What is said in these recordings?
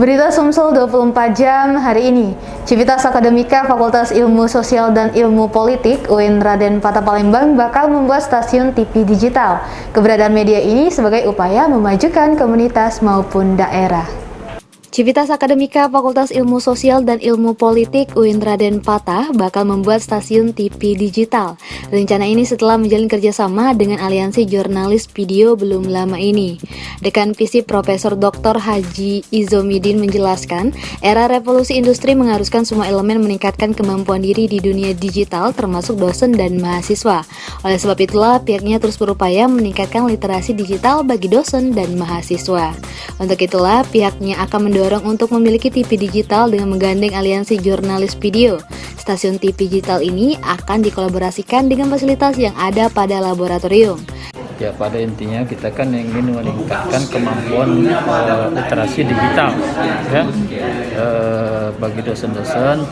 Berita Sumsel 24 jam hari ini. Civitas Akademika Fakultas Ilmu Sosial dan Ilmu Politik UIN Raden Patah Palembang bakal membuat stasiun TV digital. Keberadaan media ini sebagai upaya memajukan komunitas maupun daerah. Civitas Akademika Fakultas Ilmu Sosial dan Ilmu Politik UIN Raden Patah bakal membuat stasiun TV digital. Rencana ini setelah menjalin kerjasama dengan Aliansi Jurnalis Video belum lama ini. Dekan FISIP Profesor Dr. Haji Izomidin menjelaskan, era revolusi industri mengharuskan semua elemen meningkatkan kemampuan diri di dunia digital termasuk dosen dan mahasiswa. Oleh sebab itulah pihaknya terus berupaya meningkatkan literasi digital bagi dosen dan mahasiswa. Untuk itulah pihaknya akan mendorong untuk memiliki TV digital dengan menggandeng Aliansi Jurnalis Video. Stasiun TV digital ini akan dikolaborasikan dengan fasilitas yang ada pada laboratorium. Ya, pada intinya kita kan ingin meningkatkan kemampuan literasi digital ya, bagi dosen-dosen,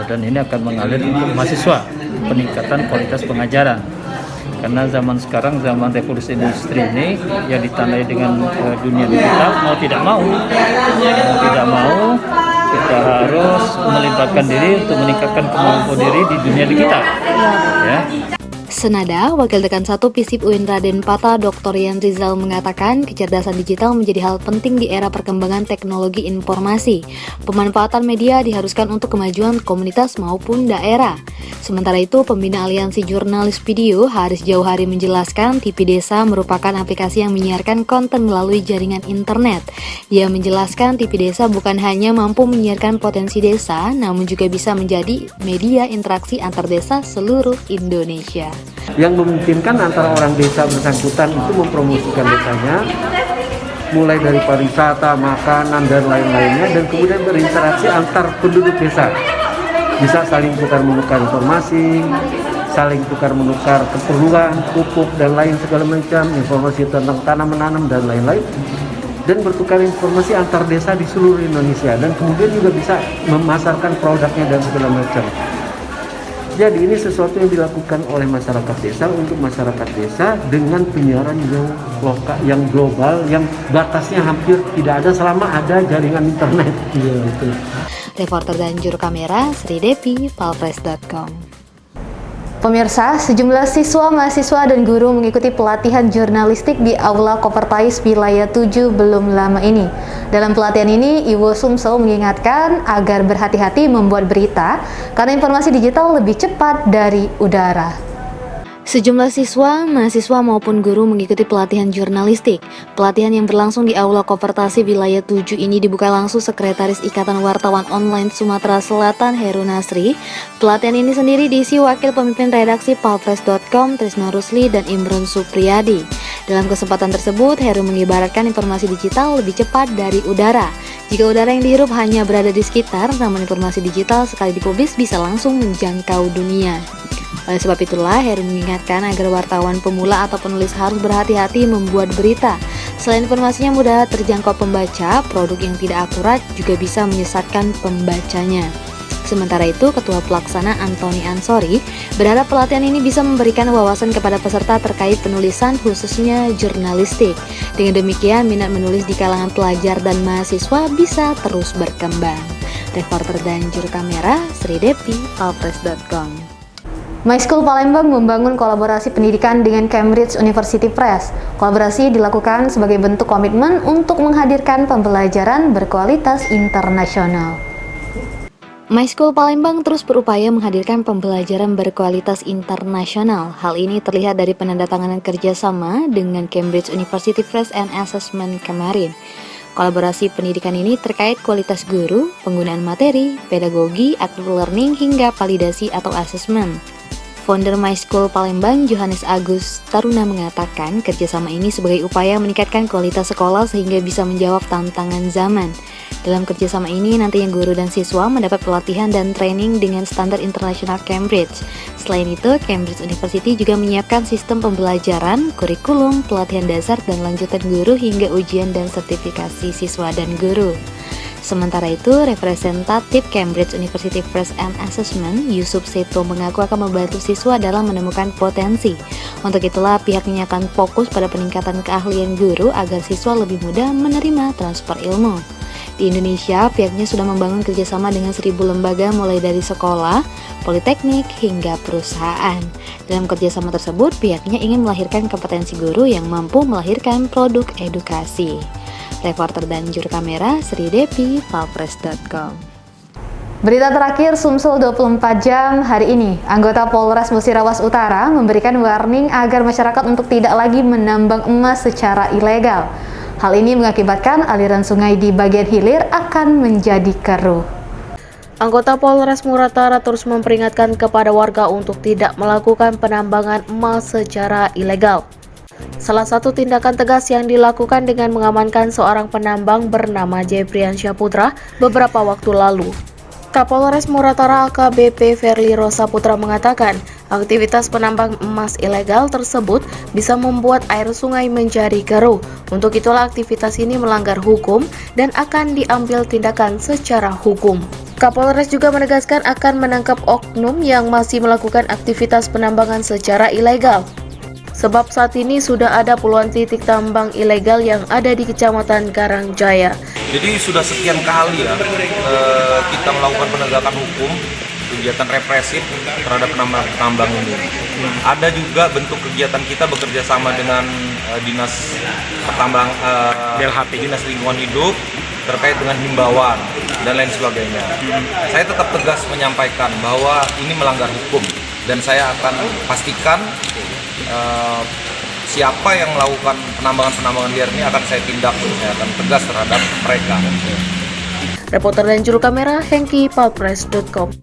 dan ini akan mengalir untuk mahasiswa, peningkatan kualitas pengajaran. Karena zaman sekarang, zaman revolusi industri ini yang ditandai dengan dunia digital, mau tidak mau kita harus melibatkan diri untuk meningkatkan kemampuan diri di dunia digital ya. Senada, Wakil Dekan 1 FISIP UIN Raden Patah Dr. Yan Rizal mengatakan kecerdasan digital menjadi hal penting di era perkembangan teknologi informasi. Pemanfaatan media diharuskan untuk kemajuan komunitas maupun daerah. Sementara itu, pembina Aliansi Jurnalis Video Haris Jauhari menjelaskan TV Desa merupakan aplikasi yang menyiarkan konten melalui jaringan internet. Ia menjelaskan TV Desa bukan hanya mampu menyiarkan potensi desa, namun juga bisa menjadi media interaksi antar desa seluruh Indonesia. Yang memungkinkan antara orang desa bersangkutan itu mempromosikan desanya, mulai dari pariwisata, makanan, dan lain-lainnya, dan kemudian berinteraksi antar penduduk desa. Bisa saling tukar-menukar informasi, saling tukar-menukar keperluan, pupuk, dan lain segala macam, informasi tentang tanam menanam, dan lain-lain, dan bertukar informasi antar desa di seluruh Indonesia, dan kemudian juga bisa memasarkan produknya dan segala macam. Jadi ini sesuatu yang dilakukan oleh masyarakat desa untuk masyarakat desa dengan penyiaran yang lokal, yang global, yang batasnya hampir tidak ada selama ada jaringan internet. Iya, betul. Reporter dan juru kamera Sri Devi, Palpres.com. Pemirsa, sejumlah siswa, mahasiswa, dan guru mengikuti pelatihan jurnalistik di Aula Kopertais Wilayah 7 belum lama ini. Dalam pelatihan ini, Iwo Sumsel mengingatkan agar berhati-hati membuat berita karena informasi digital lebih cepat dari udara. Sejumlah siswa, mahasiswa maupun guru mengikuti pelatihan jurnalistik. Pelatihan yang berlangsung di Aula Kopertasi Wilayah 7 ini dibuka langsung Sekretaris Ikatan Wartawan Online Sumatera Selatan Heru Nasri. Pelatihan ini sendiri diisi Wakil Pemimpin Redaksi Palpres.com Trisno Rusli dan Imron Supriyadi. Dalam kesempatan tersebut, Heru mengibaratkan informasi digital lebih cepat dari udara. Jika udara yang dihirup hanya berada di sekitar, namun informasi digital sekali dipublis bisa langsung menjangkau dunia. Oleh sebab itulah, Heru mengingatkan agar wartawan pemula atau penulis harus berhati-hati membuat berita. Selain informasinya mudah terjangkau pembaca, produk yang tidak akurat juga bisa menyesatkan pembacanya. Sementara itu, Ketua Pelaksana Antoni Ansori berharap pelatihan ini bisa memberikan wawasan kepada peserta terkait penulisan khususnya jurnalistik. Dengan demikian, minat menulis di kalangan pelajar dan mahasiswa bisa terus berkembang. Reporter dan juru kamera Sri Devi, Palpres.com. MySchool Palembang membangun kolaborasi pendidikan dengan Cambridge University Press. Kolaborasi dilakukan sebagai bentuk komitmen untuk menghadirkan pembelajaran berkualitas internasional. MySchool Palembang terus berupaya menghadirkan pembelajaran berkualitas internasional. Hal ini terlihat dari penandatanganan kerjasama dengan Cambridge University Press and Assessment kemarin. Kolaborasi pendidikan ini terkait kualitas guru, penggunaan materi, pedagogi, active learning, hingga validasi atau asesmen. Founder MySchool Palembang, Johannes Agus Taruna mengatakan kerjasama ini sebagai upaya meningkatkan kualitas sekolah sehingga bisa menjawab tantangan zaman. Dalam kerjasama ini, nantinya guru dan siswa mendapat pelatihan dan training dengan standar internasional Cambridge. Selain itu, Cambridge University juga menyiapkan sistem pembelajaran, kurikulum, pelatihan dasar dan lanjutan guru hingga ujian dan sertifikasi siswa dan guru. Sementara itu, representatif Cambridge University Press and Assessment, Yusuf Seto, mengaku akan membantu siswa dalam menemukan potensi. Untuk itulah, pihaknya akan fokus pada peningkatan keahlian guru agar siswa lebih mudah menerima transfer ilmu. di Indonesia, pihaknya sudah membangun kerjasama dengan 1.000 lembaga mulai dari sekolah, politeknik, hingga perusahaan. Dalam kerjasama tersebut, pihaknya ingin melahirkan kompetensi guru yang mampu melahirkan produk edukasi. Reporter dan juru kamera Sri Depi, palpres.com. Berita terakhir Sumsel 24 jam hari ini, anggota Polres Musirawas Utara memberikan warning agar masyarakat untuk tidak lagi menambang emas secara ilegal. Hal ini mengakibatkan aliran sungai di bagian hilir akan menjadi keruh. Anggota Polres Muratara terus memperingatkan kepada warga untuk tidak melakukan penambangan emas secara ilegal. Salah satu tindakan tegas yang dilakukan dengan mengamankan seorang penambang bernama Jepriansyah Putra beberapa waktu lalu. Kapolres Muratara AKBP Verly Rosa Putra mengatakan, aktivitas penambang emas ilegal tersebut bisa membuat air sungai menjadi keruh. Untuk itulah aktivitas ini melanggar hukum dan akan diambil tindakan secara hukum. Kapolres juga menegaskan akan menangkap oknum yang masih melakukan aktivitas penambangan secara ilegal. Sebab saat ini sudah ada puluhan titik tambang ilegal yang ada di Kecamatan Karangjaya. Jadi sudah sekian kali ya kita melakukan penegakan hukum, kegiatan represif terhadap penambang ini. Ada juga bentuk kegiatan kita bekerja sama dengan dinas dinas lingkungan hidup terkait dengan himbauan dan lain sebagainya. Saya tetap tegas menyampaikan bahwa ini melanggar hukum dan saya akan pastikan siapa yang melakukan penambangan liar ini akan saya tindak, saya akan tegas terhadap mereka. Reporter dan juru kamera Hengki, palpres.com.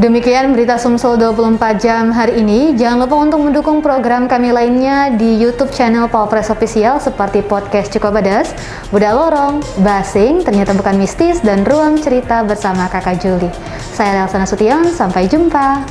Demikian berita Sumsel 24 jam hari ini. Jangan lupa untuk mendukung program kami lainnya di YouTube channel Polpres Official seperti podcast Cukup Pedas, Budak Lorong, Basing, Ternyata Bukan Mistis, dan Ruang Cerita bersama Kakak Juli. Saya Elsa Nasution, sampai jumpa.